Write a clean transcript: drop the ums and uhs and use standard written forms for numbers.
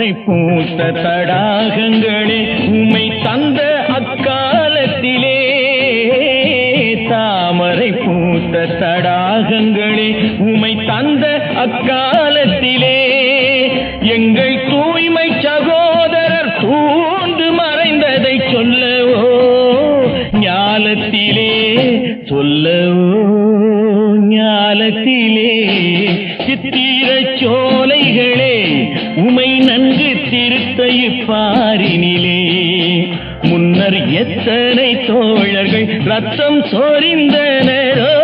தாமரை பூத்த தடாகங்களே உமை தந்த அக்காலத்திலே, தாமரை பூத்த தடாகங்களே உமை தந்த அக்காலத்திலே, எங்கள் தூய்மை சகோதரர் தூண்டு மறைந்ததை சொல்லவோ ஞாலத்திலே, சொல்லவோ ஞாலத்திலே. சித்திர சோலைகளே உமை நன்கு திருத்த இப்பாரினிலே, முன்னர் எத்தனை தோழர்கள் ரத்தம் சொரிந்தனரோ